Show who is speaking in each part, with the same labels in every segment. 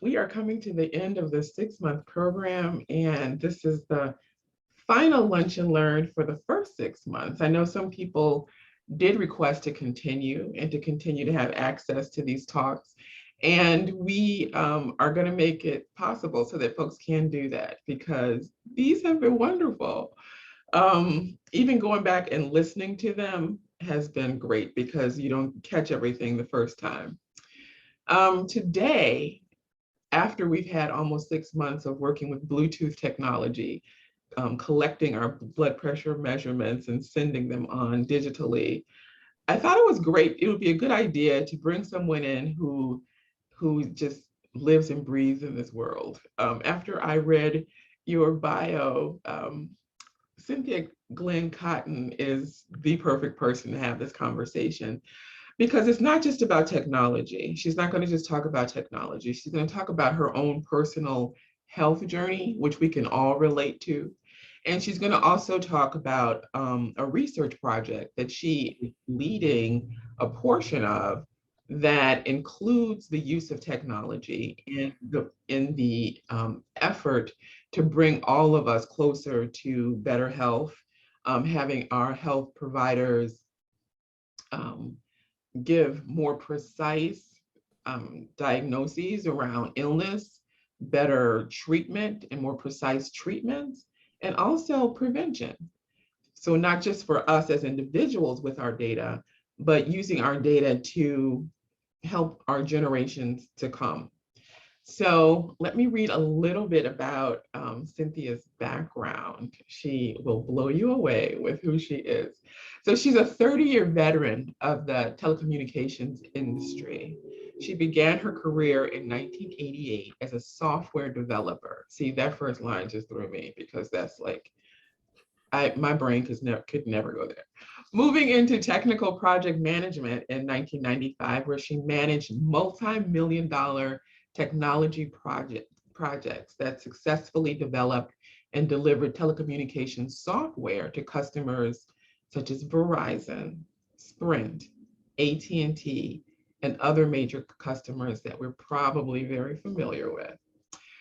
Speaker 1: we are coming to the end of the 6-month program, and this is the final lunch and learn for the first 6 months. I know some people did request to continue and to continue to have access to these talks. And we are going to make it possible so that folks can do that because these have been wonderful. Even going back and listening to them has been great because you don't catch everything the first time. Today, after we've had almost 6 months of working with Bluetooth technology, collecting our blood pressure measurements and sending them on digitally, I thought it was great. It would be a good idea to bring someone in who just lives and breathes in this world. After I read your bio, Cynthia Glenn Cotton is the perfect person to have this conversation because it's not just about technology. She's not going to just talk about technology. She's going to talk about her own personal health journey, which we can all relate to. And she's going to also talk about a research project that she is leading a portion of that includes the use of technology in the effort to bring all of us closer to better health, having our health providers give more precise diagnoses around illness, better treatment and more precise treatments, and also prevention. So not just for us as individuals with our data, but using our data to help our generations to come. So let me read a little bit about Cynthia's background. She will blow you away with who she is. So she's a 30-year veteran of the telecommunications industry. She began her career in 1988 as a software developer. See, that first line just threw me because that's like, my brain could never go there. Moving into technical project management in 1995, where she managed multi-million-dollar technology projects that successfully developed and delivered telecommunications software to customers such as Verizon, Sprint, AT&T, and other major customers that we're probably very familiar with.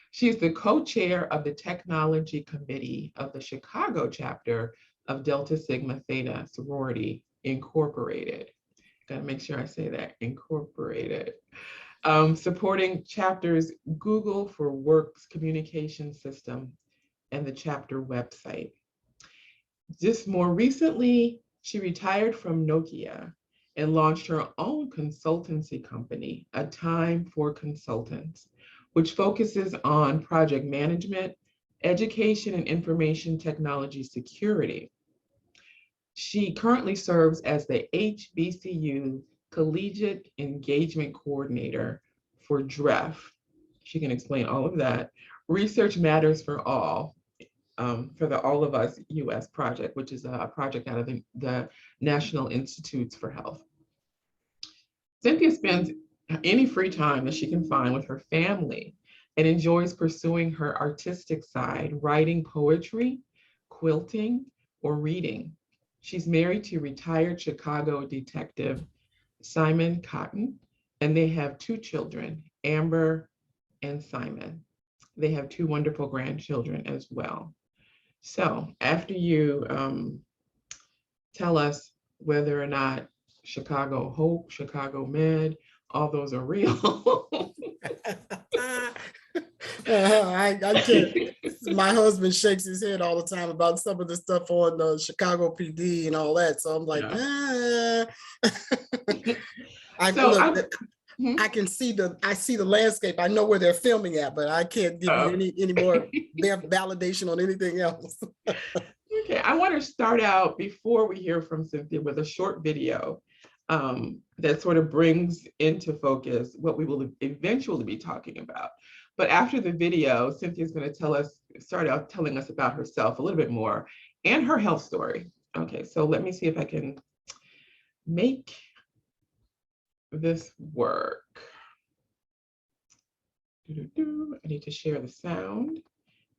Speaker 1: She is the co-chair of the Technology Committee of the Chicago chapter of Delta Sigma Theta Sorority Incorporated. Gotta make sure I say that, Incorporated. Supporting chapters Google for Works communication system and the chapter website. Just more recently, she retired from Nokia and launched her own consultancy company, A Time for Consultants, which focuses on project management, education, and information technology security. She currently serves as the HBCU Collegiate Engagement Coordinator for DREF. She can explain all of that. Research Matters for All, for the All of Us US project, which is a project out of the National Institutes for Health. Cynthia spends any free time that she can find with her family and enjoys pursuing her artistic side, writing poetry, quilting, or reading. She's married to retired Chicago detective Simon Cotton, and they have 2 children, Amber and Simon. They have 2 wonderful grandchildren as well. So after you tell us whether or not Chicago Hope, Chicago Med, all those are real.
Speaker 2: I can't. My husband shakes his head all the time about some of the stuff on the Chicago PD and all that. So I'm like,
Speaker 1: Yeah.
Speaker 2: I see the landscape. I know where they're filming at, but I can't give you any more validation on anything else.
Speaker 1: Okay, I want to start out before we hear from Cynthia with a short video that sort of brings into focus what we will eventually be talking about. But after the video, Cynthia's going to start out telling us about herself a little bit more and her health story. Okay, so let me see if I can make this work. I need to share the sound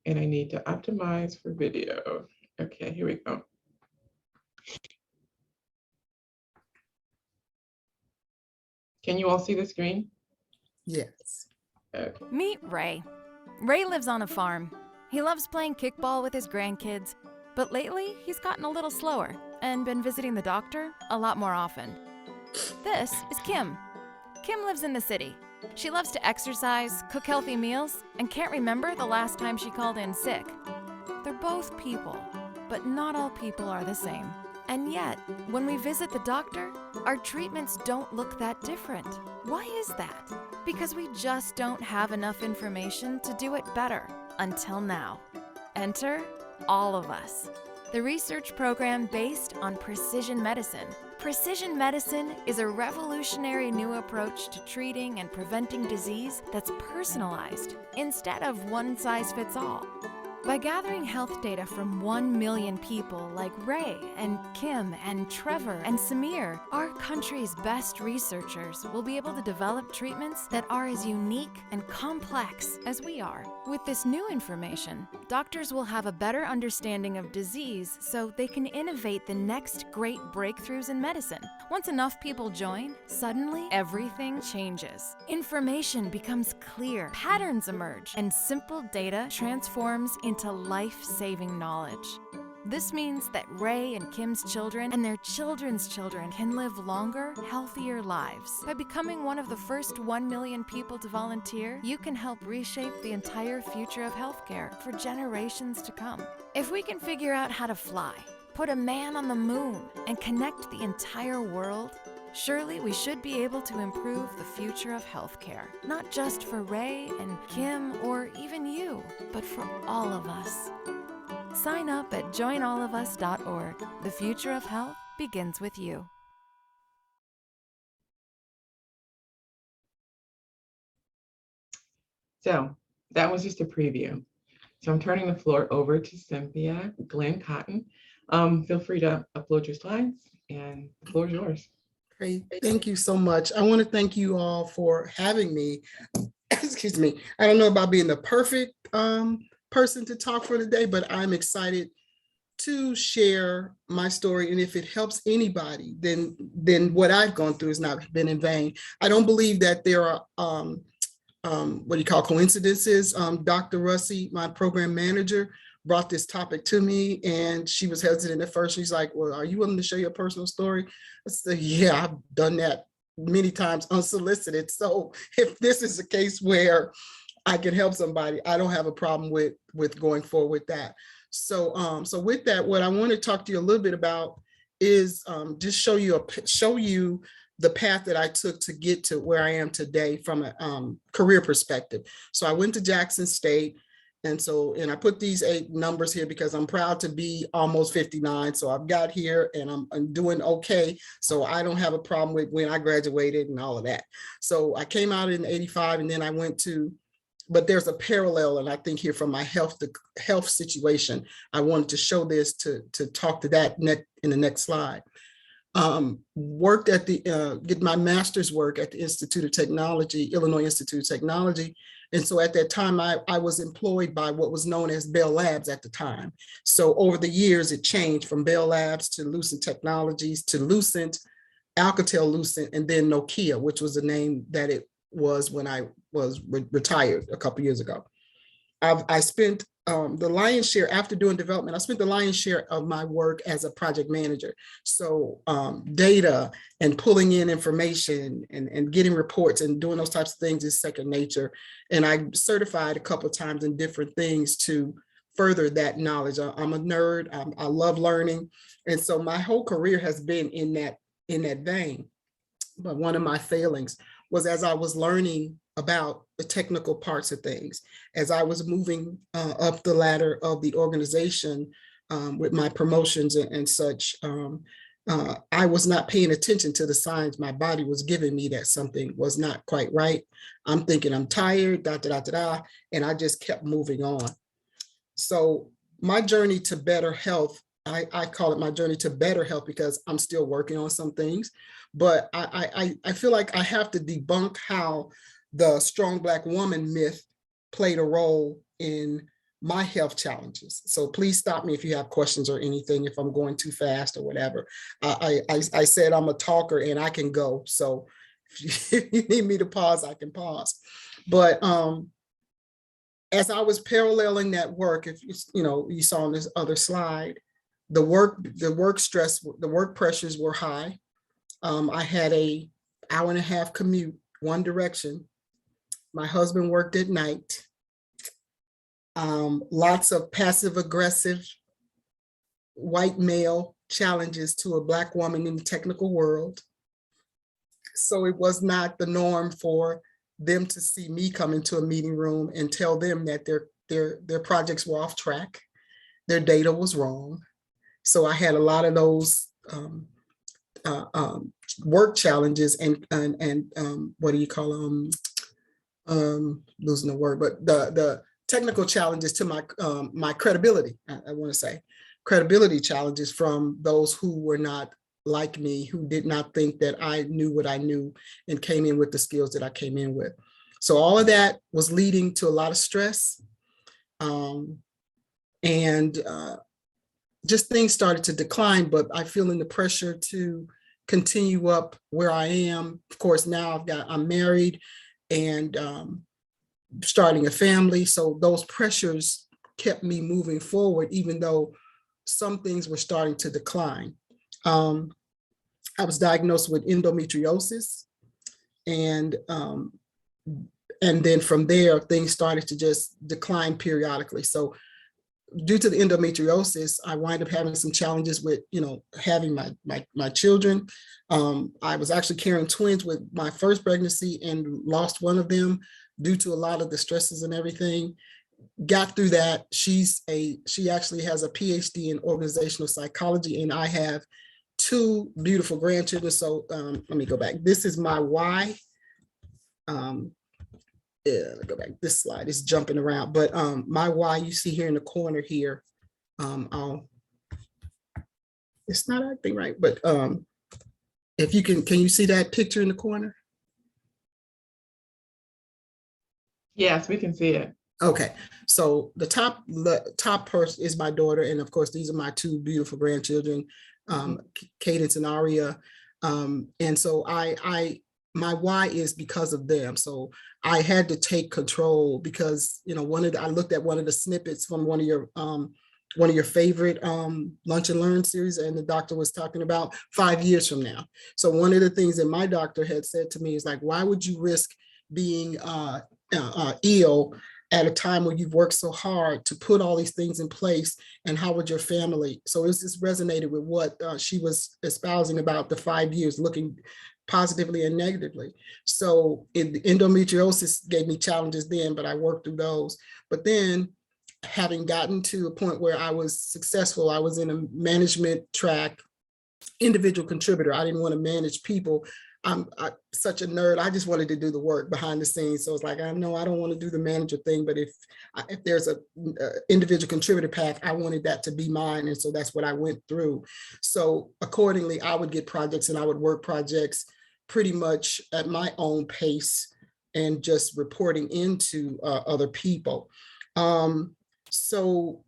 Speaker 1: and I need to optimize for video. Okay, here we go. Can you all see the screen?
Speaker 2: Yes.
Speaker 1: Okay.
Speaker 3: Meet Ray. Ray lives on a farm. He loves playing kickball with his grandkids, but lately he's gotten a little slower and been visiting the doctor a lot more often. This is Kim. Kim lives in the city. She loves to exercise, cook healthy meals, and can't remember the last time she called in sick. They're both people, but not all people are the same. And yet, when we visit the doctor, our treatments don't look that different. Why is that? Because we just don't have enough information to do it better, until now. Enter all of us. The research program based on precision medicine. Precision medicine is a revolutionary new approach to treating and preventing disease that's personalized instead of one size fits all. By gathering health data from 1 million people like Ray and Kim and Trevor and Samir, our country's best researchers will be able to develop treatments that are as unique and complex as we are. With this new information, doctors will have a better understanding of disease so they can innovate the next great breakthroughs in medicine. Once enough people join, suddenly everything changes. Information becomes clear, patterns emerge, and simple data transforms into life-saving knowledge. This means that Ray and Kim's children and their children's children can live longer, healthier lives. By becoming one of the first 1 million people to volunteer, you can help reshape the entire future of healthcare for generations to come. If we can figure out how to fly, put a man on the moon, and connect the entire world, surely we should be able to improve the future of healthcare. Not just for Ray and Kim or even you, but for all of us. Sign up at joinallofus.org. The future of health begins with you.
Speaker 1: So that was just a preview. So I'm turning the floor over to Cynthia Glenn Cotton. Feel free to upload your slides and the floor is yours.
Speaker 2: Great. Thank you so much. I want to thank you all for having me. Excuse me. I don't know about being the perfect person to talk for today, but I'm excited to share my story. And if it helps anybody, then what I've gone through has not been in vain. I don't believe that there are what do you call coincidences. Dr. Russi, my program manager, brought this topic to me and she was hesitant at first. She's like, well, are you willing to share your personal story? I said, yeah, I've done that many times unsolicited. So if this is a case where I can help somebody, I don't have a problem with going forward with that. So so with that, what I want to talk to you a little bit about is just show you the path that I took to get to where I am today from a career perspective. So I went to Jackson State. And I put these 8 numbers here because I'm proud to be almost 59. So I've got here and I'm doing okay. So I don't have a problem with when I graduated and all of that. So I came out in 85 and then I went to, but there's a parallel, and I think here from my health situation, I wanted to show this to talk to that in the next slide. Worked at get my master's work at the Institute of Technology, Illinois Institute of Technology. And so at that time, I was employed by what was known as Bell Labs at the time. So over the years, it changed from Bell Labs to Lucent Technologies to Lucent, Alcatel-Lucent, and then Nokia, which was the name that it was when I was retired a couple years ago. I spent the lion's share, after doing development, I spent the lion's share of my work as a project manager. So data and pulling in information and getting reports and doing those types of things is second nature. And I certified a couple of times in different things to further that knowledge. I'm a nerd. I love learning. And so my whole career has been in that vein. But one of my failings was as I was learning about the technical parts of things, as I was moving up the ladder of the organization with my promotions and such, I was not paying attention to the signs my body was giving me that something was not quite right. I'm thinking I'm tired, and I just kept moving on. So my journey to better health, I call it my journey to better health because I'm still working on some things, but I feel like I have to debunk how the strong Black woman myth played a role in my health challenges. So please stop me if you have questions or anything, if I'm going too fast or whatever. I said I'm a talker and I can go. So if you need me to pause, I can pause. But as I was paralleling that work, if you saw on this other slide, the work stress, the work pressures were high. I had a hour-and-a-half commute, one direction. My husband worked at night. Lots of passive-aggressive white male challenges to a Black woman in the technical world. So it was not the norm for them to see me come into a meeting room and tell them that their projects were off track, their data was wrong. So I had a lot of those work challenges and what do you call them? Losing the word, but the technical challenges to my credibility. I want to say credibility challenges from those who were not like me, who did not think that I knew what I knew and came in with the skills that I came in with. So all of that was leading to a lot of stress. Just things started to decline, but I feel in the pressure to continue up where I am. Of course, now I'm married and starting a family. So those pressures kept me moving forward, even though some things were starting to decline. I was diagnosed with endometriosis, and then from there, things started to just decline periodically. So due to the endometriosis, I wind up having some challenges with, having my children. I was actually carrying twins with my first pregnancy and lost one of them due to a lot of the stresses and everything. Got through that. She actually has a PhD in organizational psychology, and I have 2 beautiful grandchildren. So let me go back. This is my why. Go back. This slide is jumping around, but my why you see here in the corner here. It's not acting right, but if you can you see that picture in the corner?
Speaker 1: Yes, we can see it.
Speaker 2: Okay, so the top person is my daughter, and of course these are my 2 beautiful grandchildren, Cadence and Aria, and so my why is because of them. So I had to take control because I looked at one of the snippets from one of your favorite Lunch and Learn series, and the doctor was talking about 5 years from now. So one of the things that my doctor had said to me is like, why would you risk being ill at a time when you've worked so hard to put all these things in place, and how would your family? So it just resonated with what she was espousing about the 5 years, looking positively and negatively. So the endometriosis gave me challenges then, but I worked through those. But then having gotten to a point where I was successful, I was in a management track, individual contributor. I didn't want to manage people. I'm such a nerd. I just wanted to do the work behind the scenes. So it's like, I know I don't want to do the manager thing, but if there's a individual contributor path, I wanted that to be mine. And so that's what I went through. So accordingly, I would get projects and I would work projects pretty much at my own pace and just reporting into other people. So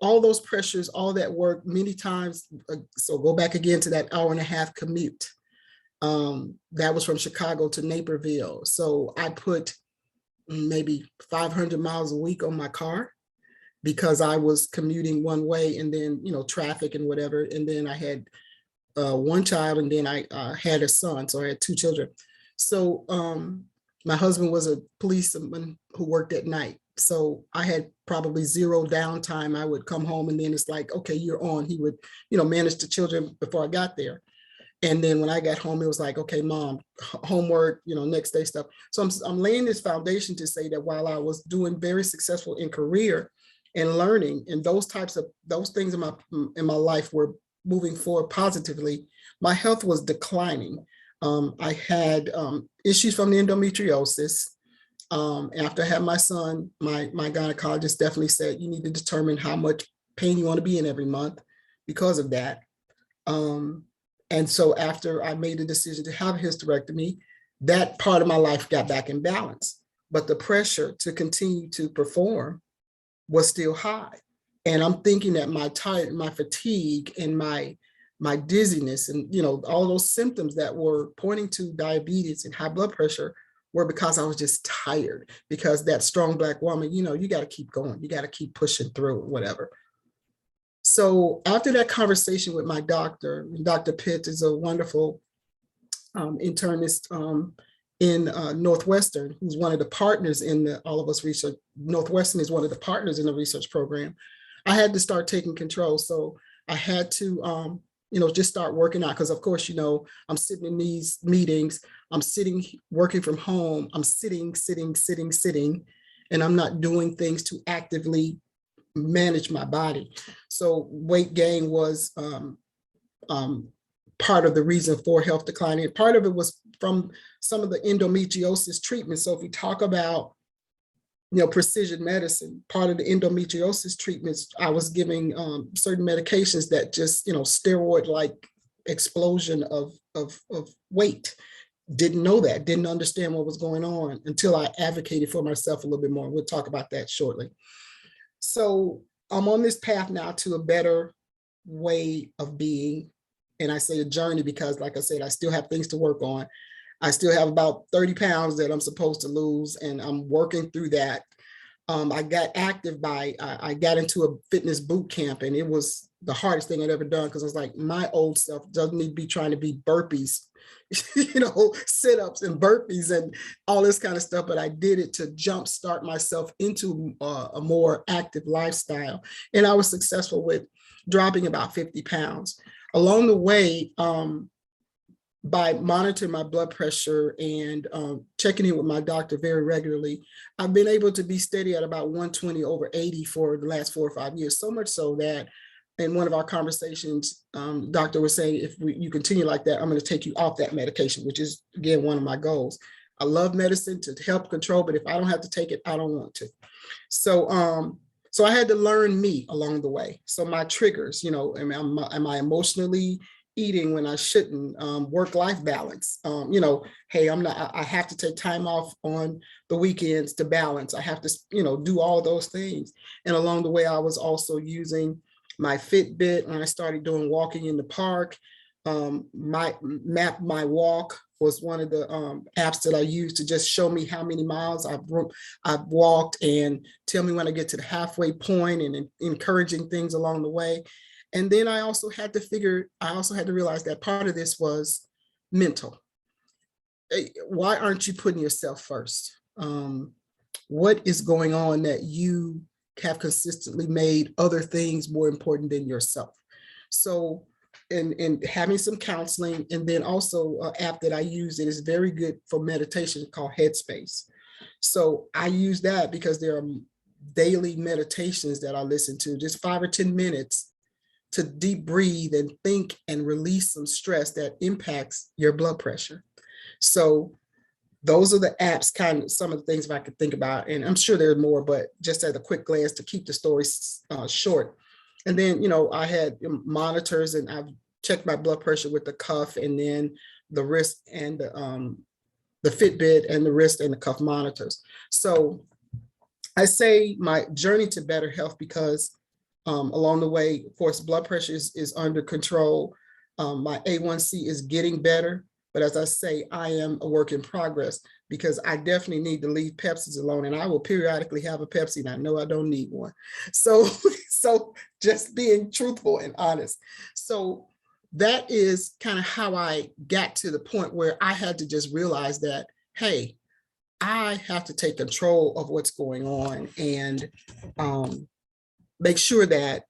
Speaker 2: all those pressures, all that work, many times, so go back again to that hour-and-a-half commute. That was from Chicago to Naperville. So I put maybe 500 miles a week on my car because I was commuting one way, and then, traffic and whatever. And then I had one child, and then I had a son. So I had 2 children. So my husband was a policeman who worked at night. So I had probably 0 downtime. I would come home, and then it's like, okay, you're on. He would, manage the children before I got there. And then when I got home, it was like, okay, mom, homework, next day stuff. So I'm laying this foundation to say that while I was doing very successful in career and learning, and those things in my life were moving forward positively, my health was declining. I had issues from the endometriosis. After I had my son, my gynecologist definitely said, you need to determine how much pain you want to be in every month because of that. And so after I made the decision to have a hysterectomy, that part of my life got back in balance. But the pressure to continue to perform was still high. And I'm thinking that my fatigue and my dizziness and all those symptoms that were pointing to diabetes and high blood pressure were because I was just tired, because that strong Black woman, you know, you got to keep going. You got to keep pushing through, whatever. So after that conversation with my doctor, Dr. Pitt is a wonderful internist in Northwestern, who's one of the partners in the All of Us research. Northwestern is one of the partners in the research program. I had to start taking control. So I had to, just start working out. Because of course, I'm sitting in these meetings, I'm sitting, working from home, I'm sitting, and I'm not doing things to actively manage my body. So weight gain was part of the reason for health decline. And part of it was from some of the endometriosis treatment. So if we talk about, precision medicine, part of the endometriosis treatments, I was giving certain medications that just, steroid-like explosion of weight. Didn't know that, didn't understand what was going on until I advocated for myself a little bit more. We'll talk about that shortly. So I'm on this path now to a better way of being. And I say a journey because, like I said, I still have things to work on. I still have about 30 pounds that I'm supposed to lose, and I'm working through that. I got active I got into a fitness boot camp, and it was the hardest thing I'd ever done, because I was like, my old self doesn't need to be trying to be burpees, sit-ups and burpees and all this kind of stuff. But I did it to jumpstart myself into a more active lifestyle. And I was successful with dropping about 50 pounds. Along the way, by monitoring my blood pressure and checking in with my doctor very regularly, I've been able to be steady at about 120/80 for the last 4 or 5 years. So much so that in one of our conversations, doctor was saying, if you continue like that, I'm going to take you off that medication, which is, again, one of my goals. I love medicine to help control, but if I don't have to take it, I don't want to. So I had to learn me along the way. So my triggers, am I emotionally eating when I shouldn't, work-life balance, hey, I have to take time off on the weekends to balance. I have to, do all those things. And along the way, I was also using my Fitbit when I started doing walking in the park. My MapMyWalk was one of the apps that I used to just show me how many miles I've walked and tell me when I get to the halfway point, and encouraging things along the way. And then I also had to realize that part of this was mental. Why aren't you putting yourself first? What is going on that you have consistently made other things more important than yourself? So, and having some counseling, and then also an app that I use that is very good for meditation called Headspace. So I use that because there are daily meditations that I listen to, just 5 or 10 minutes, to deep breathe and think and release some stress that impacts your blood pressure. So those are the apps, kind of some of the things I could think about. And I'm sure there are more, but just at a quick glance to keep the story short. And then, I had monitors, and I've checked my blood pressure with the cuff, and then the wrist, and the Fitbit, and the wrist and the cuff monitors. So I say my journey to better health because along the way, of course, blood pressure is under control. My A1C is getting better. But as I say, I am a work in progress, because I definitely need to leave Pepsis alone. And I will periodically have a Pepsi, and I know I don't need one. So just being truthful and honest. So that is kind of how I got to the point where I had to just realize that, hey, I have to take control of what's going on, and make sure that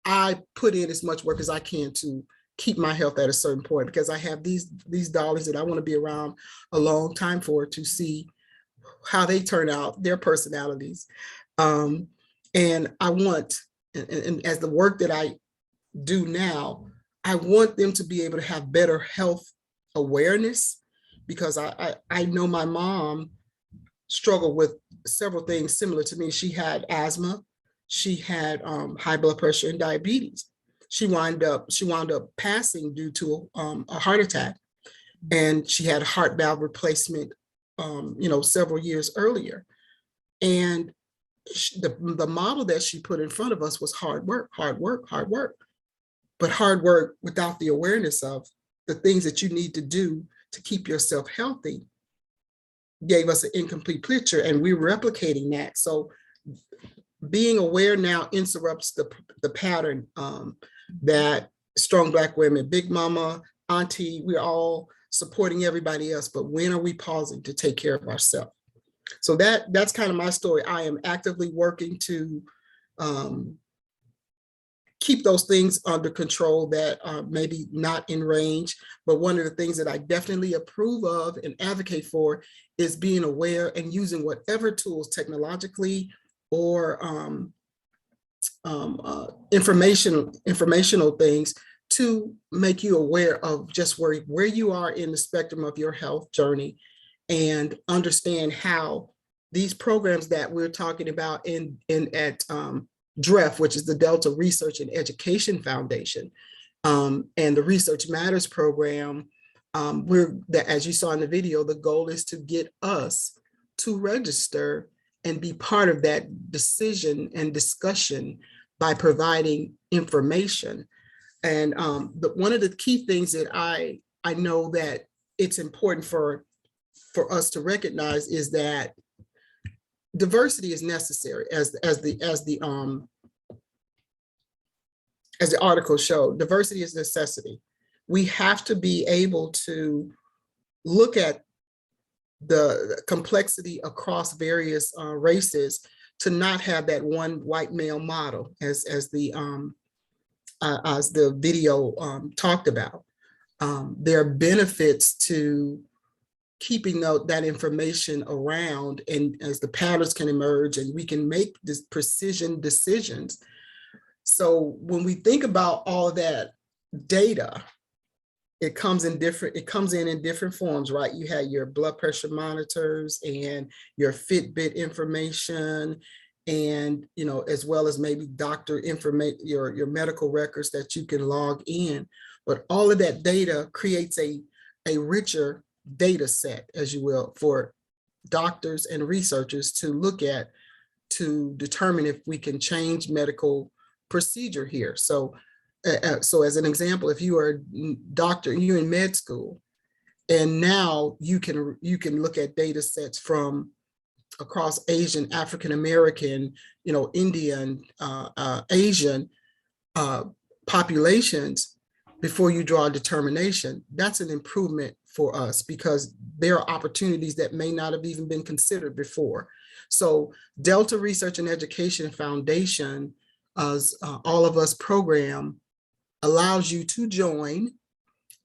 Speaker 2: I put in as much work as I can to keep my health at a certain point, because I have these dollars that I want to be around a long time for, to see how they turn out, their personalities. And I want, and as the work that I do now, I want them to be able to have better health awareness, because I know my mom struggled with several things similar to me. She had asthma. She had high blood pressure and diabetes. She wound up passing due to a heart attack, and she had a heart valve replacement, several years earlier. And the model that she put in front of us was hard work, but hard work without the awareness of the things that you need to do to keep yourself healthy gave us an incomplete picture, and we're replicating that. So being aware now interrupts the pattern that strong Black women, big mama, auntie, we're all supporting everybody else, but when are we pausing to take care of ourselves? So that's kind of my story. I am actively working to keep those things under control that are maybe not in range. But one of the things that I definitely approve of and advocate for is being aware and using whatever tools technologically or informational things to make you aware of just where you are in the spectrum of your health journey, and understand how these programs that we're talking about at DREF, which is the Delta Research and Education Foundation, and the Research Matters program, as you saw in the video, the goal is to get us to register and be part of that decision and discussion by providing information. And one of the key things that I know that it's important for us to recognize is that diversity is necessary, as the article showed. Diversity is necessity. We have to be able to look at the complexity across various races, to not have that one white male model, as the video talked about. There are benefits to keeping that information around, and as the patterns can emerge and we can make this precision decisions. So when we think about all that data, it comes in different forms, right? You have your blood pressure monitors and your Fitbit information, and as well as maybe doctor information, your medical records that you can log in. But all of that data creates a richer data set, as you will, for doctors and researchers to look at, to determine if we can change medical procedure here. So as an example, if you are a doctor, you're in med school, and now you can look at data sets from across Asian, African American, Indian, Asian populations before you draw a determination. That's an improvement for us, because there are opportunities that may not have even been considered before. So Delta Research and Education Foundation, All of Us program, allows you to join,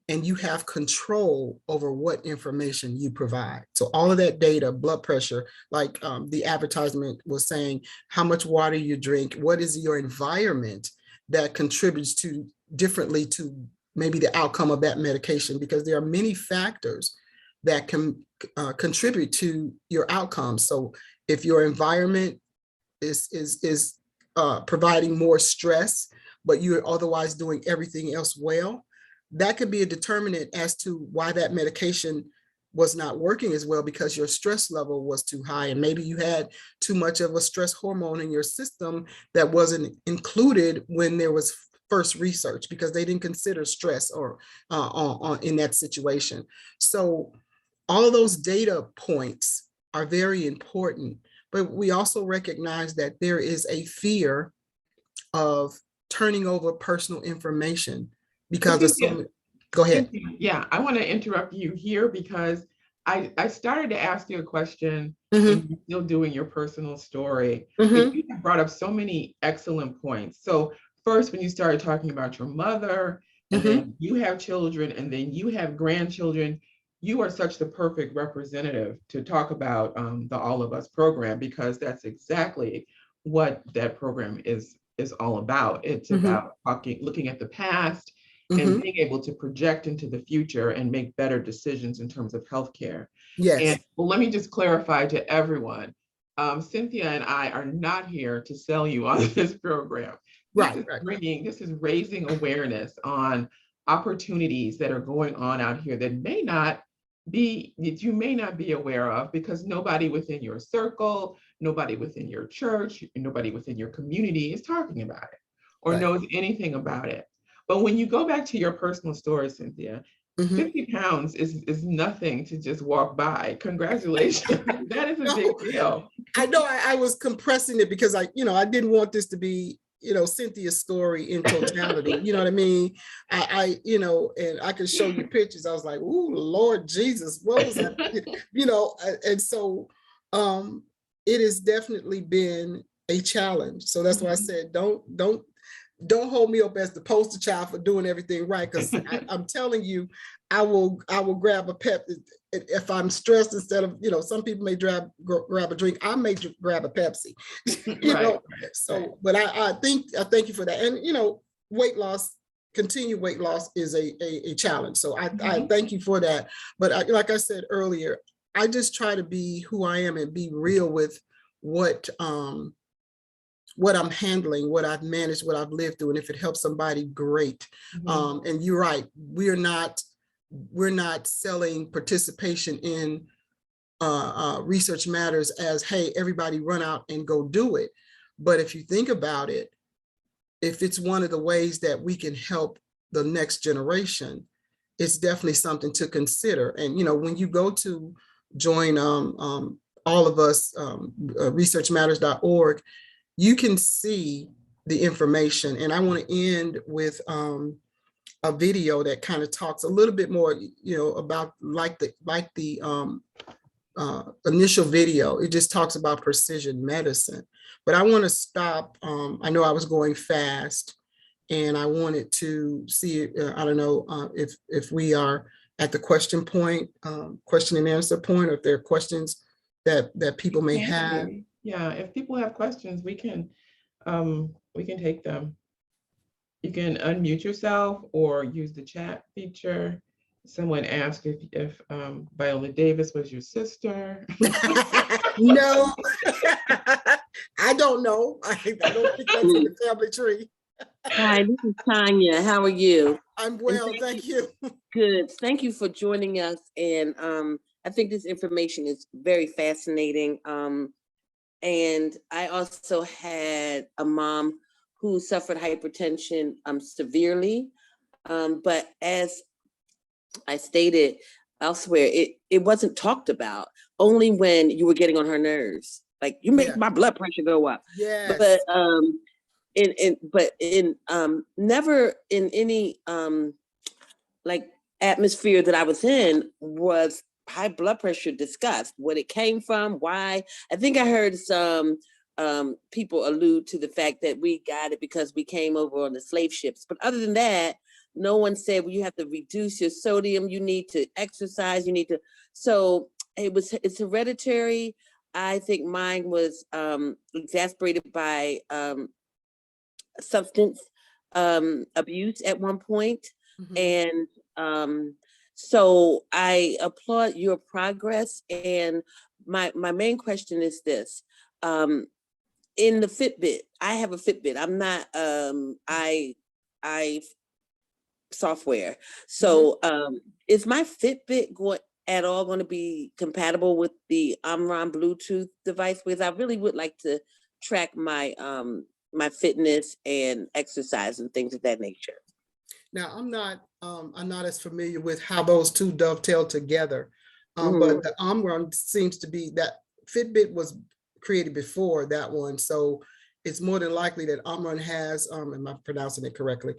Speaker 2: and you have control over what information you provide. So all of that data, blood pressure, like the advertisement was saying, how much water you drink, what is your environment that contributes to differently to maybe the outcome of that medication, because there are many factors that can contribute to your outcomes. So if your environment is providing more stress, but you're otherwise doing everything else well, that could be a determinant as to why that medication was not working as well, because your stress level was too high, and maybe you had too much of a stress hormone in your system that wasn't included when there was first research, because they didn't consider stress or in that situation. So all of those data points are very important, but we also recognize that there is a fear of turning over personal information because of some. Go ahead.
Speaker 1: Yeah, I want to interrupt you here, because I started to ask you a question
Speaker 2: Mm-hmm.
Speaker 1: when you're still doing your personal story.
Speaker 2: Mm-hmm.
Speaker 1: But you have brought up so many excellent points. So first, when you started talking about your mother, and
Speaker 2: Mm-hmm.
Speaker 1: then you have children, and then you have grandchildren, you are such the perfect representative to talk about the All of Us program, because that's exactly what that program is all about. It's
Speaker 2: Mm-hmm.
Speaker 1: about looking at the past, and
Speaker 2: Mm-hmm.
Speaker 1: being able to project into the future and make better decisions in terms of healthcare.
Speaker 2: Yes.
Speaker 1: And well, let me just clarify to everyone, Cynthia and I are not here to sell you on this program. This is raising awareness on opportunities that are going on out here that you may not be aware of, because nobody within your circle, nobody within your church, nobody within your community is talking about it or knows anything about it. But when you go back to your personal story, Cynthia,
Speaker 2: Mhm.
Speaker 1: 50 pounds is nothing to just walk by. Congratulations. That is a big
Speaker 2: No,
Speaker 1: deal.
Speaker 2: I know I was compressing it because I didn't want this to be, Cynthia's story in totality. You know what I mean? And I can show you pictures. I was like, "Ooh, Lord Jesus, what was that?" And so it has definitely been a challenge. So that's why I said, don't hold me up as the poster child for doing everything right, because I'm telling you, I will grab a pep if I'm stressed. Instead of, some people may grab a drink, I may grab a Pepsi.
Speaker 1: Right.
Speaker 2: So but I thank you for that. And weight loss, continued weight loss is a challenge, so I thank you for that. But like I said earlier, I just try to be who I am and be real with what I'm handling, what I've managed, what I've lived through. And if it helps somebody, great. And you're right, we're not selling participation in Research Matters as, hey, everybody run out and go do it. But if you think about it, if it's one of the ways that we can help the next generation, it's definitely something to consider. And when you go to join all of us, researchmatters.org, you can see the information. And I want to end with a video that kind of talks a little bit more, about like the initial video. It just talks about precision medicine. But I want to stop. I know I was going fast, and I wanted to see, I don't know if we are at the question and answer point, or if there are questions that people may have.
Speaker 1: Yeah, if people have questions, we can take them. You can unmute yourself or use the chat feature. Someone asked if Viola Davis was your sister.
Speaker 2: No, I don't know. I don't think that's in the family tree.
Speaker 4: Hi, this is Tanya. How are you?
Speaker 2: I'm well, thank you.
Speaker 4: Good. Thank you for joining us. And I think this information is very fascinating. And I also had a mom who suffered hypertension severely. But as I stated elsewhere, it wasn't talked about, only when you were getting on her nerves. Like, you make my blood pressure go up.
Speaker 2: Yes.
Speaker 4: But never in any like atmosphere that I was in was high blood pressure discussed, what it came from, why. I think I heard some people allude to the fact that we got it because we came over on the slave ships. But other than that, no one said, well, you have to reduce your sodium, you need to exercise, you need to. So it's hereditary. I think mine was exacerbated by substance abuse at one point. And so I applaud your progress. And my main question is this. In the Fitbit, I have a Fitbit. I'm not, I software. So is my Fitbit at all going to be compatible with the Omron Bluetooth device? Because I really would like to track my my fitness and exercise and things of that nature.
Speaker 2: Now, I'm not as familiar with how those two dovetail together, but the Omron seems to be that Fitbit was created before that one, so it's more than likely that Omron has, am I pronouncing it correctly?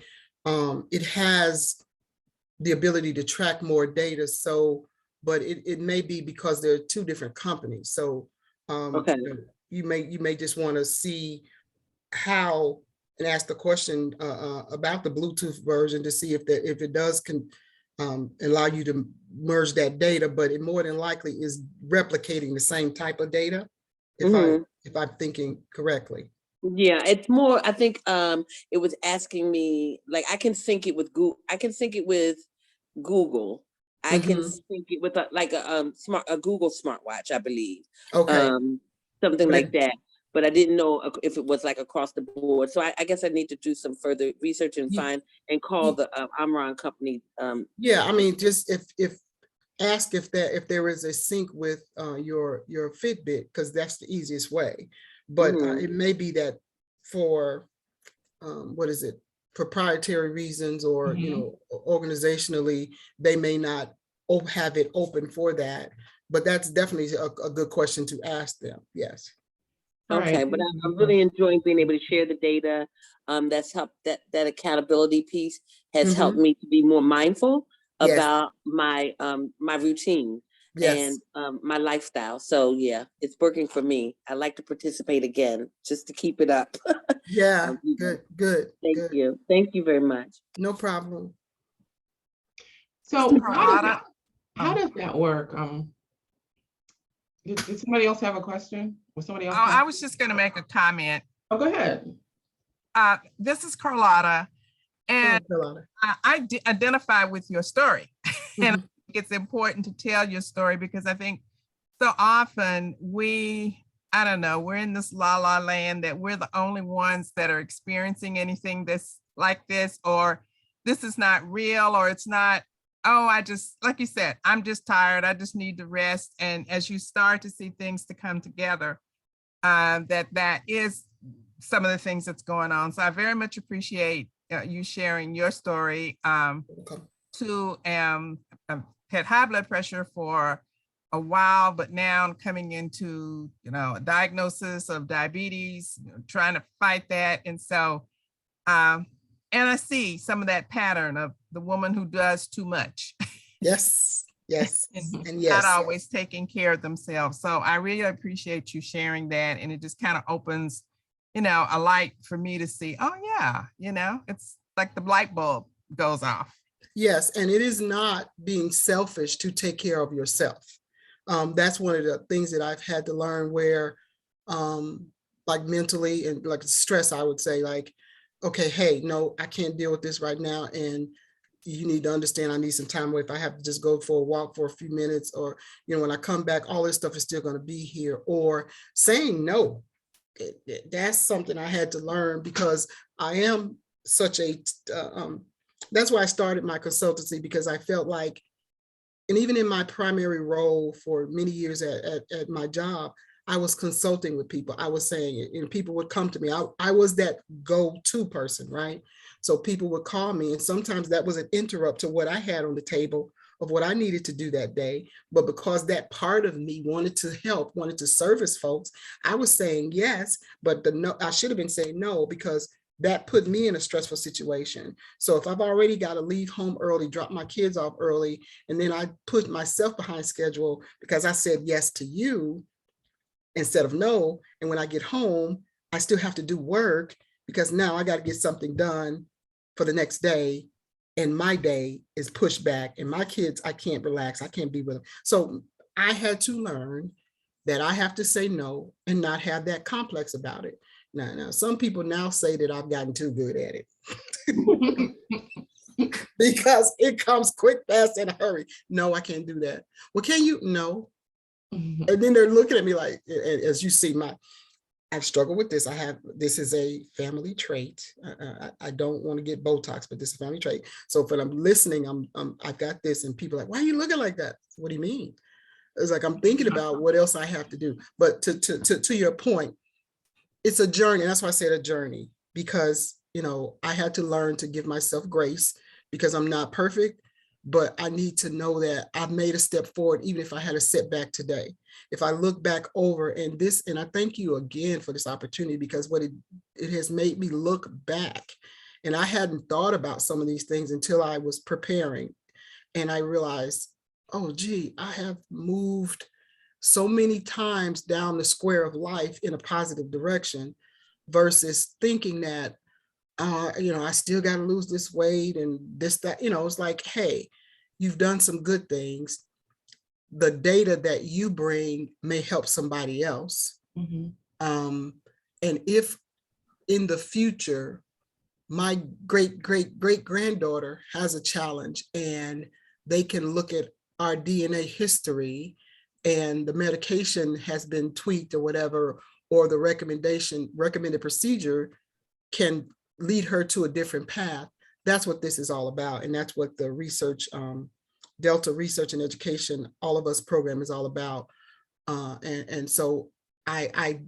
Speaker 2: It has the ability to track more data. So, but it may be because there are two different companies. So, you may just want to see how, and ask the question about the Bluetooth version to see if it does allow you to merge that data, but it more than likely is replicating the same type of data, if I'm thinking correctly.
Speaker 4: Yeah, it's more, I think it was asking me, like, I can sync it with Google. I can sync it with Google. I can sync it with a Google smartwatch, I believe.
Speaker 2: Okay.
Speaker 4: Something like that. But I didn't know if it was like across the board. So I guess I need to do some further research and call the Omron company.
Speaker 2: Yeah, I mean, just ask if there is a sync with your Fitbit, because that's the easiest way. But it may be that for what is it? proprietary reasons or, you
Speaker 1: Mhm.
Speaker 2: know, organizationally, they may not have it open for that. But that's definitely a good question to ask them. Yes.
Speaker 1: All
Speaker 4: Okay,
Speaker 1: right.
Speaker 4: but
Speaker 1: Thank you
Speaker 4: I'm
Speaker 1: for-
Speaker 4: really enjoying being able to share the data. That's helped, that accountability piece has helped
Speaker 2: Mhm.
Speaker 4: me to be more mindful
Speaker 2: Yes.
Speaker 4: about my my routine
Speaker 2: Yes.
Speaker 4: and my lifestyle. So yeah, it's working for me. I like to participate again just to keep it up.
Speaker 2: Yeah.
Speaker 4: I'll do that.
Speaker 2: Good. Good.
Speaker 4: Thank
Speaker 2: Good.
Speaker 4: you. Thank you very much.
Speaker 2: No problem.
Speaker 1: So
Speaker 5: Carlotta.
Speaker 1: how does that work? Did somebody else have a question? Was somebody else?
Speaker 5: I was just going to make a comment.
Speaker 1: Oh, go ahead.
Speaker 5: This is Carlotta, and
Speaker 2: Hello, Carlotta.
Speaker 5: I identify with your story. And I
Speaker 2: Mhm.
Speaker 5: think it's important to tell your story because I think so often I don't know, we're in this la la land that we're the only ones that are experiencing anything that's like this, or this is not real, or it's not, oh, I just, like you said, I'm just tired. I just need to rest. And as you start to see things to come together, that is some of the things that's going on. So I very much appreciate you sharing your story.
Speaker 2: Welcome.
Speaker 5: Too, I've had high blood pressure for a while, but now I'm coming into, a diagnosis of diabetes, trying to fight that. And so, and I see some of that pattern of the woman who does too much.
Speaker 2: Yes. Yes.
Speaker 5: And
Speaker 2: And
Speaker 5: not
Speaker 2: yes.
Speaker 5: always taking care of themselves. So I really appreciate you sharing that. And it just kind of opens, a light for me to see, oh yeah, it's like the light bulb goes off.
Speaker 2: Yes, and it is not being selfish to take care of yourself. That's one of the things that I've had to learn where, like mentally and like stress, I would say like, okay, hey, no, I can't deal with this right now. And you need to understand I need some time away. If I have to just go for a walk for a few minutes or, when I come back, all this stuff is still going to be here. Or saying no. That's something I had to learn because I am such a, that's why I started my consultancy because I felt like, and even in my primary role for many years at my job, I was consulting with people. I was saying it and people would come to me. I was that go-to person, right? So people would call me and sometimes that was an interrupt to what I had on the table of what I needed to do that day. But because that part of me wanted to help, wanted to service folks, I was saying yes, but I should have been saying no because that put me in a stressful situation. So if I've already got to leave home early, drop my kids off early, and then I put myself behind schedule because I said yes to you instead of no. And when I get home, I still have to do work because now I got to get something done for the next day. And my day is pushed back and my kids, I can't relax. I can't be with them. So I had to learn that I have to say no and not have that complex about it. Now, some people now say that I've gotten too good at it because it comes quick, fast, in a hurry. No, I can't do that. Well, can you? No. And then they're looking at me like, as you see, I've struggled with this. This is a family trait. I don't want to get Botox, but this is a family trait. So when I'm listening, I've got this and people are like, why are you looking like that? What do you mean? It's like, I'm thinking about what else I have to do. But to your point, it's a journey. That's why I said a journey, because, I had to learn to give myself grace because I'm not perfect, but I need to know that I've made a step forward, even if I had a setback today. If I look back over and I thank you again for this opportunity because what it has made me look back. And I hadn't thought about some of these things until I was preparing. And I realized, oh, gee, I have moved so many times down the square of life in a positive direction versus thinking that, I still got to lose this weight and this, that, it's like, hey, you've done some good things. The data that you bring may help somebody else.
Speaker 1: Mhm.
Speaker 2: And if in the future, my great granddaughter has a challenge and they can look at our DNA history and the medication has been tweaked or whatever, or the recommended procedure can lead her to a different path. That's what this is all about. And that's what the research, Delta Research and Education, All of Us program is all about. And so I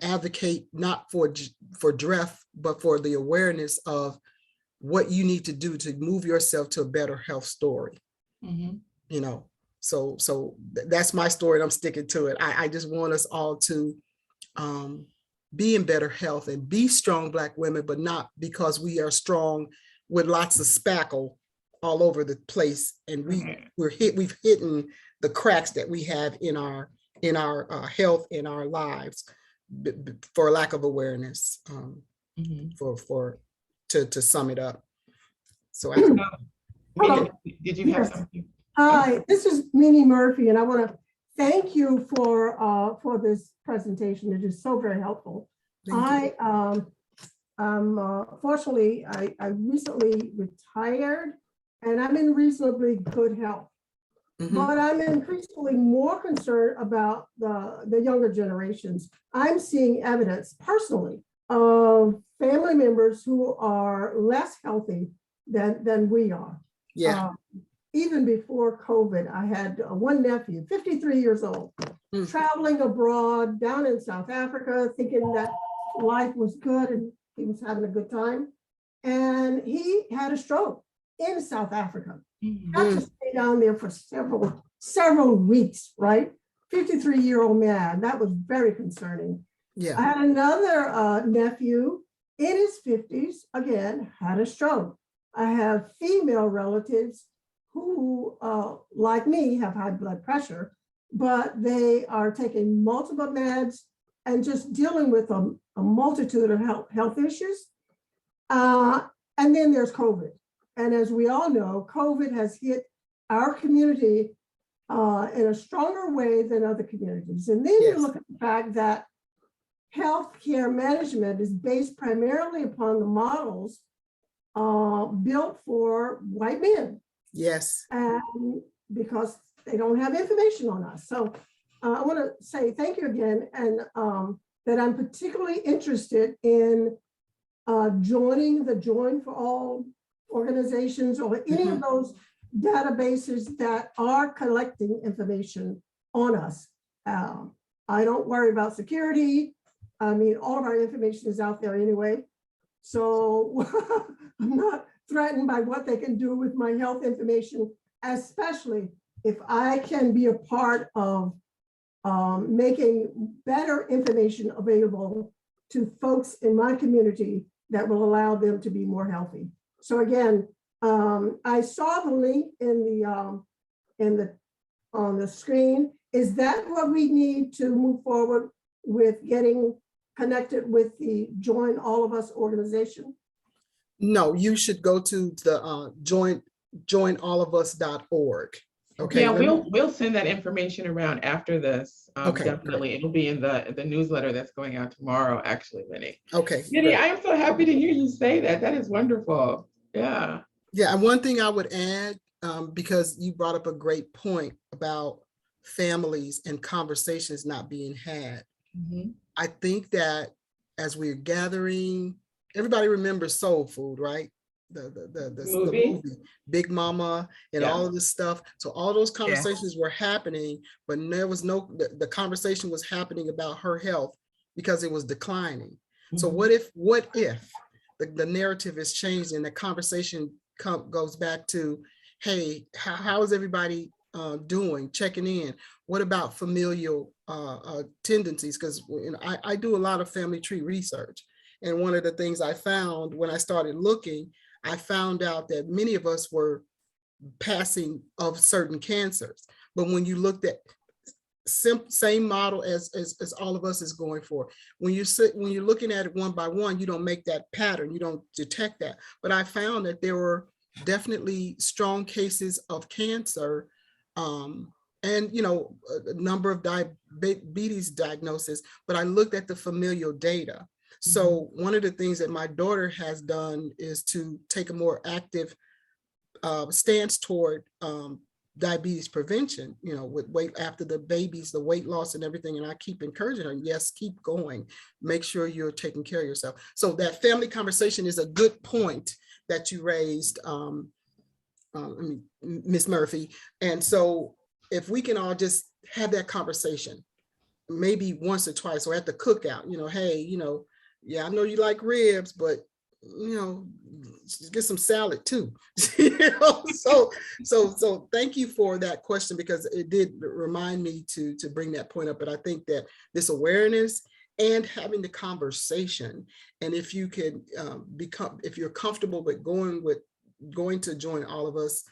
Speaker 2: advocate not for DREF, but for the awareness of what you need to do to move yourself to a better health story.
Speaker 1: Mhm.
Speaker 2: You know, so that's my story, and I'm sticking to it. I just want us all to be in better health and be strong Black women, but not because we are strong with lots of spackle all over the place, and we've hidden the cracks that we have in our health, in our lives, for lack of awareness. To sum it up. So
Speaker 1: Mina, did you have
Speaker 6: Yes.
Speaker 1: something?
Speaker 6: Hi, this is Minnie Murphy, and I want to thank you for this presentation. It is so very helpful.
Speaker 2: thank you.
Speaker 6: Fortunately, I recently retired, and I'm in reasonably good health.
Speaker 2: Mhm.
Speaker 6: But I'm increasingly more concerned about the younger generations. I'm seeing evidence personally of family members who are less healthy than we are.
Speaker 2: Yeah.
Speaker 6: Even before COVID, I had one nephew, 53 years old,
Speaker 2: Mm.
Speaker 6: traveling abroad down in South Africa, thinking that life was good and he was having a good time. And he had a stroke in South Africa. Had to stay down there for several weeks, right? 53-year-old man. That was very concerning.
Speaker 2: Yeah.
Speaker 6: I had another nephew in his 50s, again, had a stroke. I have female relatives who, like me, have high blood pressure, but they are taking multiple meds and just dealing with a multitude of health issues. And then there's COVID. And as we all know, COVID has hit our community in a stronger way than other communities. And then
Speaker 2: Yes.
Speaker 6: you look at the fact that healthcare management is based primarily upon the models built for white men.
Speaker 2: Yes.
Speaker 6: And because they don't have information on us. So I want to say thank you again, and that I'm particularly interested in joining the Join for All organizations or any of those databases that are collecting information on us. I don't worry about security. I mean, all of our information is out there anyway. So I'm not threatened by what they can do with my health information, especially if I can be a part of making better information available to folks in my community that will allow them to be more healthy. So again, I saw the link on the screen. Is that what we need to move forward with getting connected with the Join All of Us organization?
Speaker 2: No, you should go to the joinallofus.org. Okay.
Speaker 1: Yeah, we'll send that information around after this.
Speaker 2: Okay,
Speaker 1: Definitely.
Speaker 2: great.
Speaker 1: It'll be in the newsletter that's going out tomorrow, actually, Minnie.
Speaker 2: Okay.
Speaker 1: Minnie,
Speaker 2: great.
Speaker 1: I am so happy to hear you say that. That is wonderful. Yeah.
Speaker 2: Yeah, and one thing I would add, because you brought up a great point about families and conversations not being had. I think that as we're gathering, everybody remembers Soul Food, right? The movie, Big Mama, and all of this stuff. So all those conversations were happening, but there was the conversation was happening about her health because it was declining. So what if the narrative is changed and the conversation goes back to, hey, how is everybody doing, checking in? What about familial tendencies? Because I do a lot of family tree research. And one of the things I found when I started looking, I found out that many of us were passing of certain cancers. But when you looked at same model as all of us is going for, when you're looking at it one by one, you don't make that pattern, you don't detect that. But I found that there were definitely strong cases of cancer, and a number of diabetes diagnoses, but I looked at the familial data. So one of the things that my daughter has done is to take a more active stance toward diabetes prevention, with weight after the babies, the weight loss and everything. And I keep encouraging her, yes, keep going, make sure you're taking care of yourself. So that family conversation is a good point that you raised, Ms. Murphy. And so if we can all just have that conversation, maybe once or twice, or at the cookout, hey, yeah, I know you like ribs, but you know, get some salad too. You know? So thank you for that question, because it did remind me to bring that point up. But I think that this awareness and having the conversation, and if you can if you're comfortable with going to join all of us,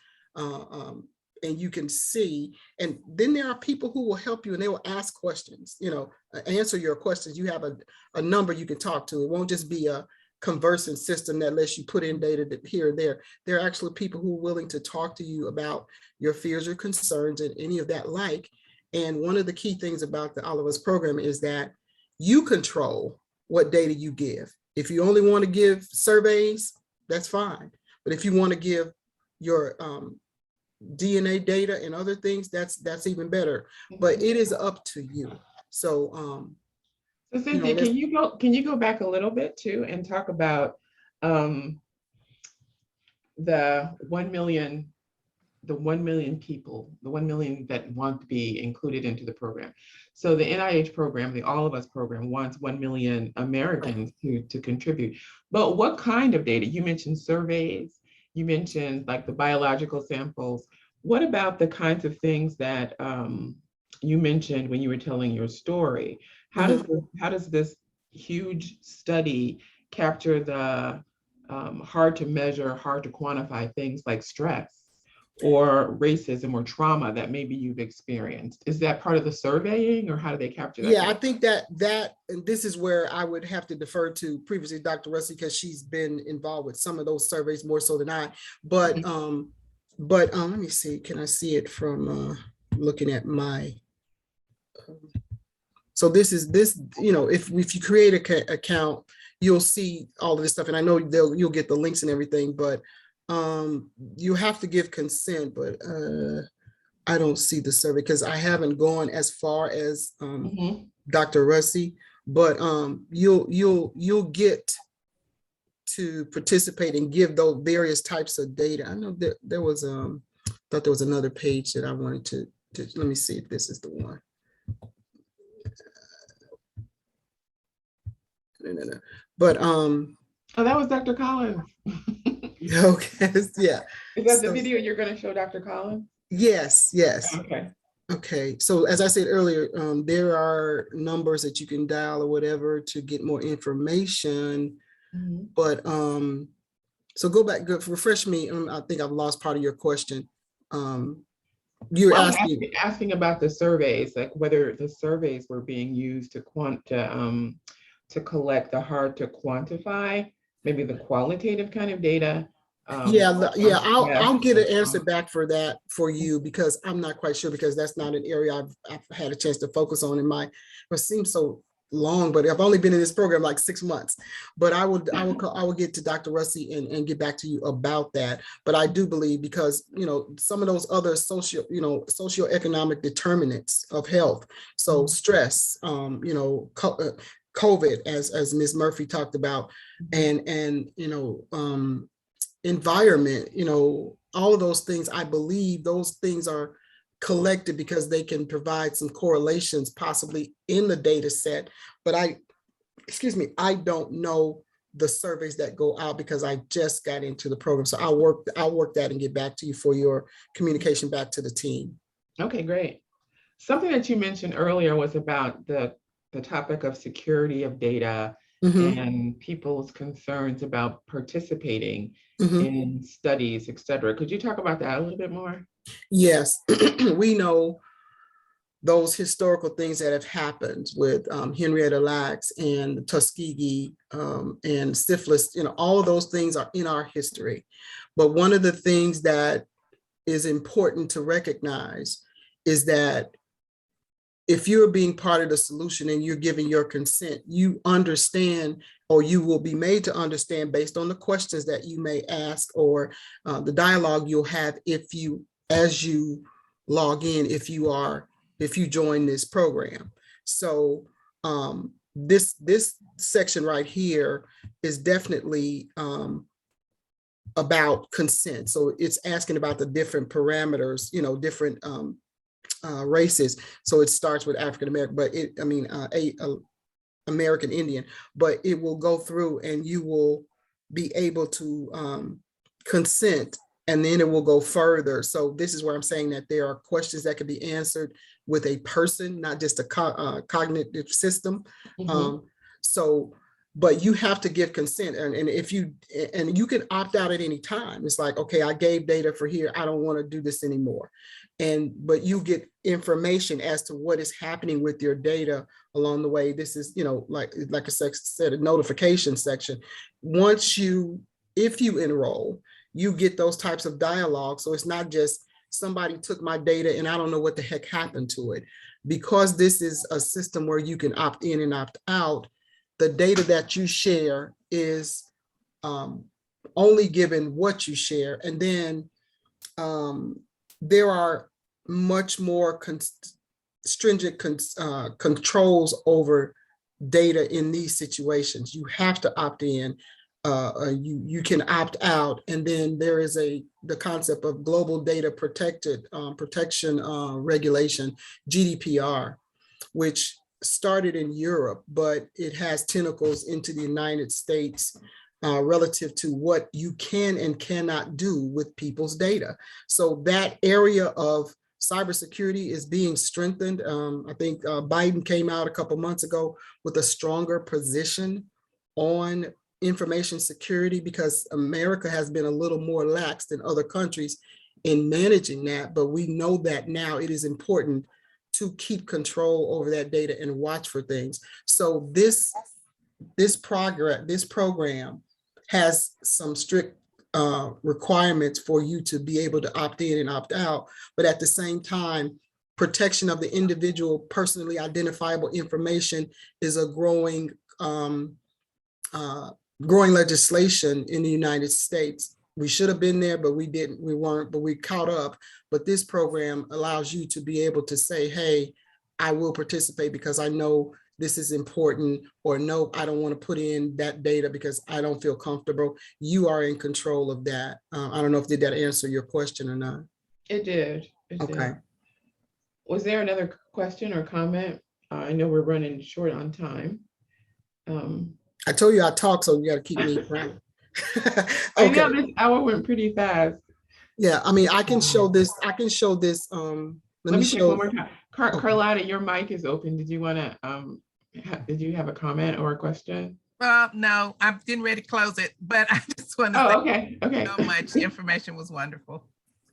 Speaker 2: and you can see, and then there are people who will help you and they will ask questions, you know, answer your questions. You have a number you can talk to. It won't just be a conversing system that lets you put in data here or there. There are actually people who are willing to talk to you about your fears or concerns and any of that like. And one of the key things about the All of Us program is that you control what data you give. If you only want to give surveys, that's fine. But if you want to give your DNA data and other things, that's even better. But it is up to you. So
Speaker 1: so Cynthia, can you go back a little bit too and talk about the 1 million people, the 1 million that want to be included into the program. So the NIH program, the All of Us program, wants 1 million Americans to contribute. But what kind of data? You mentioned surveys, you mentioned like the biological samples. What about the kinds of things that you mentioned when you were telling your story? How does this huge study capture the hard to measure, hard to quantify things like stress or racism or trauma that maybe you've experienced? Is that part of the surveying, or how do they capture that?
Speaker 2: Yeah, I think that and this is where I would have to defer to previously Dr. Rusty, because she's been involved with some of those surveys more so than I. But let me see, can I see it from looking at my so this, you know, if you create an account, you'll see all of this stuff, and I know you'll get the links and everything, but you have to give consent. But I don't see the survey because I haven't gone as far as Dr. Rusty, but you'll get to participate and give those various types of data. I know that there was thought there was another page that I wanted to let me see if this is the one. No. But
Speaker 1: oh, that was Dr. Collins.
Speaker 2: Okay, yeah.
Speaker 1: Is that the video you're going to show, Dr. Collins?
Speaker 2: Yes. Okay. So as I said earlier, there are numbers that you can dial or whatever to get more information. But so go back, refresh me. I think I've lost part of your question. You're
Speaker 1: asking about the surveys, like whether the surveys were being used to collect the hard to quantify, maybe the qualitative kind of data.
Speaker 2: I'll get an answer back for that for you, because I'm not quite sure, because that's not an area I've had a chance to focus on in my, it seems so long, but I've only been in this program like 6 months. But I will get to Dr. Rusty and get back to you about that. But I do believe, because you know, some of those other socioeconomic determinants of health, so stress, you know, COVID, as Ms. Murphy talked about, and you know, environment, you know, all of those things, I believe those things are collected because they can provide some correlations possibly in the data set. But I don't know the surveys that go out, because I just got into the program. So I'll work that and get back to you for your communication back to the team.
Speaker 1: Okay, great. Something that you mentioned earlier was about the topic of security of data and people's concerns about participating in studies, et cetera. Could you talk about that a little bit more?
Speaker 2: Yes, we know those historical things that have happened with Henrietta Lacks and Tuskegee and syphilis, you know, all of those things are in our history. But one of the things that is important to recognize is that if you're being part of the solution and you're giving your consent, you understand, or you will be made to understand based on the questions that you may ask, or the dialogue you'll have as you log in, if you join this program. So this section right here is definitely about consent. So it's asking about the different parameters, you know, different races. So it starts with African American, but American Indian, but it will go through and you will be able to consent, and then it will go further. So this is where I'm saying that there are questions that can be answered with a person, not just a cognitive system. So, but you have to give consent, and if you, and you can opt out at any time. It's like, okay, I gave data for here, I don't want to do this anymore. But you get information as to what is happening with your data along the way. This is, like I said, a notification section. If you enroll, you get those types of dialogue. So it's not just somebody took my data and I don't know what the heck happened to it. Because this is a system where you can opt in and opt out, the data that you share is only given what you share. And then there are much more stringent controls over data in these situations. You have to opt in. You can opt out, and then there is the concept of global data protection regulation, GDPR, which started in Europe, but it has tentacles into the United States relative to what you can and cannot do with people's data. So that area of cybersecurity is being strengthened. I think Biden came out a couple months ago with a stronger position on information security, because America has been a little more lax than other countries in managing that. But we know that now it is important to keep control over that data and watch for things. So this program has some strict requirements for you to be able to opt in and opt out, but at the same time, protection of the individual personally identifiable information is a growing legislation in the United States. We should have been there, but we weren't, but we caught up. But this program allows you to be able to say, hey, I will participate because I know this is important, or no, I don't want to put in that data because I don't feel comfortable. You are in control of that. I don't know if did that answer your question or not.
Speaker 1: It did.
Speaker 2: Okay.
Speaker 1: Did. Was there another question or comment? I know we're running short on time.
Speaker 2: I told you I talk, so you got to keep me right.
Speaker 1: Okay. I know this hour went pretty fast.
Speaker 2: Yeah, I mean, I can show this. Let me
Speaker 1: check one more time. Carlotta, your mic is open. Did you want to? Did you have a comment or a question?
Speaker 5: No, I'm getting ready to close it, but I just want to say
Speaker 1: okay.
Speaker 5: So much information was wonderful.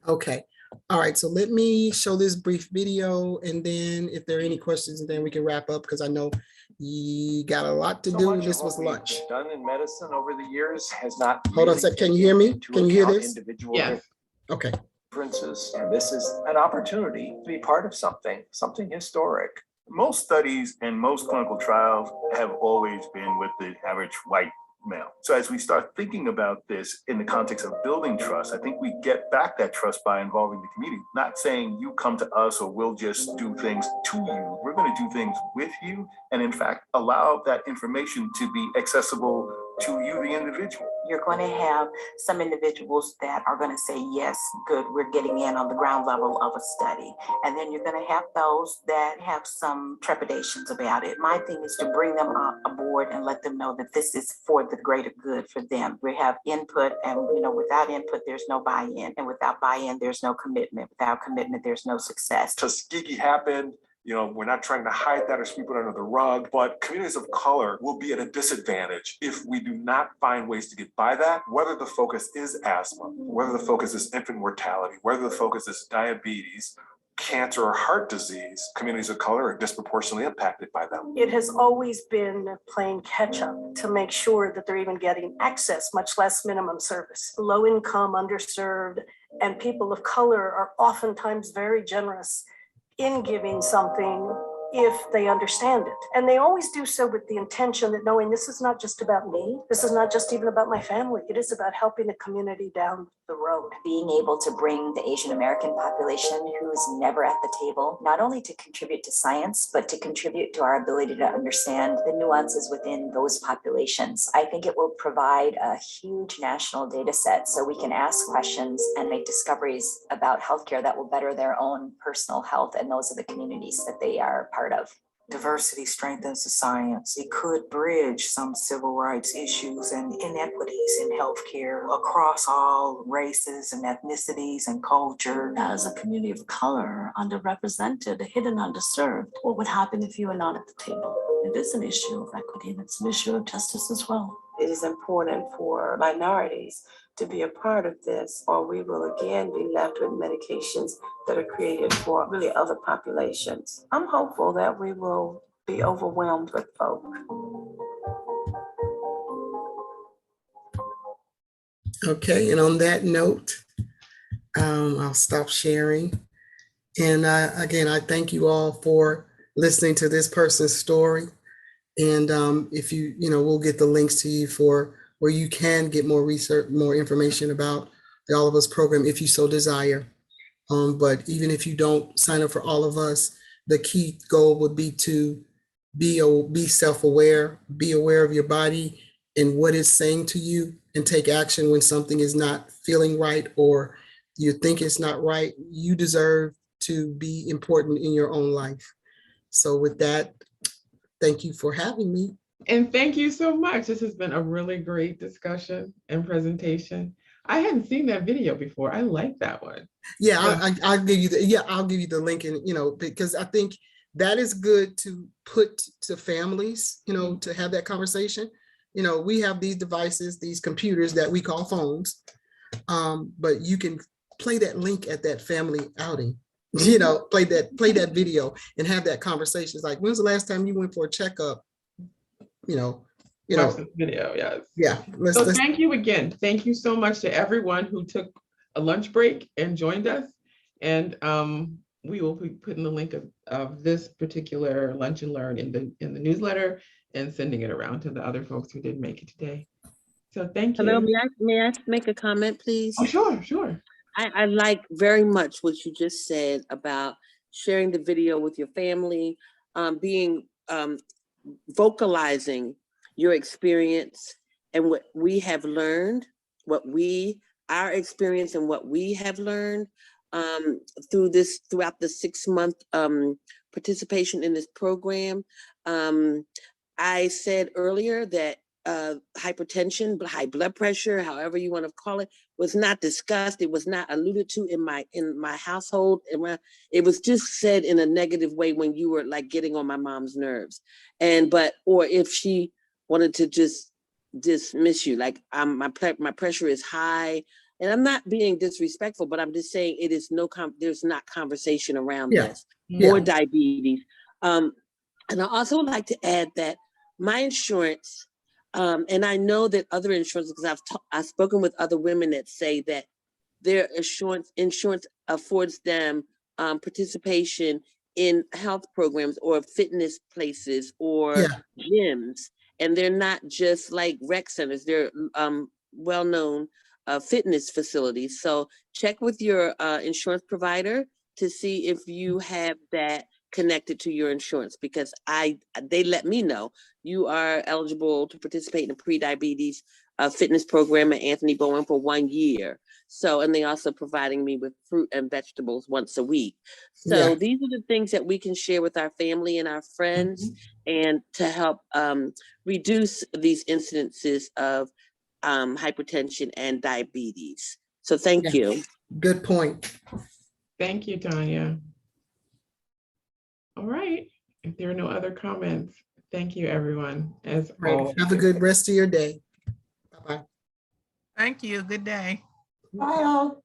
Speaker 2: Okay. All right. So let me show this brief video, and then if there are any questions, then we can wrap up, because I know you got a lot to do. This was lunch.
Speaker 7: Done in medicine over the years has not.
Speaker 2: Hold on a sec. Can you hear me? Can you hear this?
Speaker 1: Yes.
Speaker 2: Okay.
Speaker 7: Differences, and this is an opportunity to be part of something historic. Most studies and most clinical trials have always been with the average white male. So as we start thinking about this in the context of building trust, I think we get back that trust by involving the community, not saying you come to us or we'll just do things to you. We're going to do things with you, and in fact, allow that information to be accessible to you, the individual.
Speaker 8: You're going to have some individuals that are going to say, yes, good, we're getting in on the ground level of a study. And then you're going to have those that have some trepidations about it. My thing is to bring them aboard and let them know that this is for the greater good for them. We have input, and without input, there's no buy-in. And without buy-in, there's no commitment. Without commitment, there's no success.
Speaker 9: Tuskegee happened. We're not trying to hide that or sweep it under the rug, but communities of color will be at a disadvantage if we do not find ways to get by that, whether the focus is asthma, whether the focus is infant mortality, whether the focus is diabetes, cancer, or heart disease. Communities of color are disproportionately impacted by them.
Speaker 10: It has always been playing catch up to make sure that they're even getting access, much less minimum service. Low income, underserved, and people of color are oftentimes very generous in giving something if they understand it. And they always do so with the intention that knowing this is not just about me, this is not just even about my family, it is about helping the community down the road.
Speaker 11: Being able to bring the Asian American population who is never at the table, not only to contribute to science, but to contribute to our ability to understand the nuances within those populations. I think it will provide a huge national data set so we can ask questions and make discoveries about healthcare that will better their own personal health and those of the communities that they are part of.
Speaker 8: Diversity strengthens the science. It could bridge some civil rights issues and inequities in healthcare across all races and ethnicities and culture.
Speaker 12: As a community of color, underrepresented, hidden, underserved, what would happen if you were not at the table? It is an issue of equity and it's an issue of justice as well.
Speaker 13: It is important for minorities to be a part of this, or we will again be left with medications that are created for really other populations. I'm hopeful that we will be overwhelmed with folk.
Speaker 2: Okay, and on that note, I'll stop sharing. And again, I thank you all for listening to this person's story. And if we'll get the links to you for where you can get more research, more information about the All of Us program if you so desire. But even if you don't sign up for All of Us, the key goal would be to be self-aware, be aware of your body and what it's saying to you, and take action when something is not feeling right or you think it's not right. You deserve to be important in your own life. So with that, thank you for having me.
Speaker 1: And thank you so much. This has been a really great discussion and presentation. I hadn't seen that video before. I like that one.
Speaker 2: Yeah, I'll give you I'll give you the link, and because I think that is good to put to families, to have that conversation. We have these devices, these computers that we call phones, but you can play that link at that family outing. Play that video and have that conversation. It's like, when's the last time you went for a checkup?
Speaker 1: Watch this video, yes.
Speaker 2: Yeah.
Speaker 1: So thank you again. Thank you so much to everyone who took a lunch break and joined us. And we will be putting the link of this particular Lunch and Learn in the newsletter and sending it around to the other folks who didn't make it today. So thank you.
Speaker 4: Hello, may I make a comment, please?
Speaker 1: Oh, sure.
Speaker 4: I like very much what you just said about sharing the video with your family, vocalizing your experience and what we have learned, our experience and what we have learned throughout the 6-month participation in this program. I said earlier that hypertension, high blood pressure, however you want to call it, was not discussed. It was not alluded to in my household. It was just said in a negative way when you were like getting on my mom's nerves. Or if she wanted to just dismiss you, like my pressure is high, and I'm not being disrespectful, but I'm just saying it is there's not conversation around this or diabetes. And I also would like to add that my insurance, and I know that other insurance, because I've spoken with other women that say that their insurance affords them participation in health programs or fitness places or gyms. And they're not just like rec centers, they're well-known fitness facilities. So check with your insurance provider to see if you have that connected to your insurance, because they let me know you are eligible to participate in a pre-diabetes fitness program at Anthony Bowen for 1 year. So, and they also providing me with fruit and vegetables once a week. So these are the things that we can share with our family and our friends, and to help reduce these incidences of hypertension and diabetes. So thank you.
Speaker 2: Good point.
Speaker 1: Thank you, Tanya. All right. If there are no other comments, thank you, everyone. As always.
Speaker 2: Have a good rest of your day. Bye-bye.
Speaker 5: Thank you. Good day.
Speaker 6: Bye all.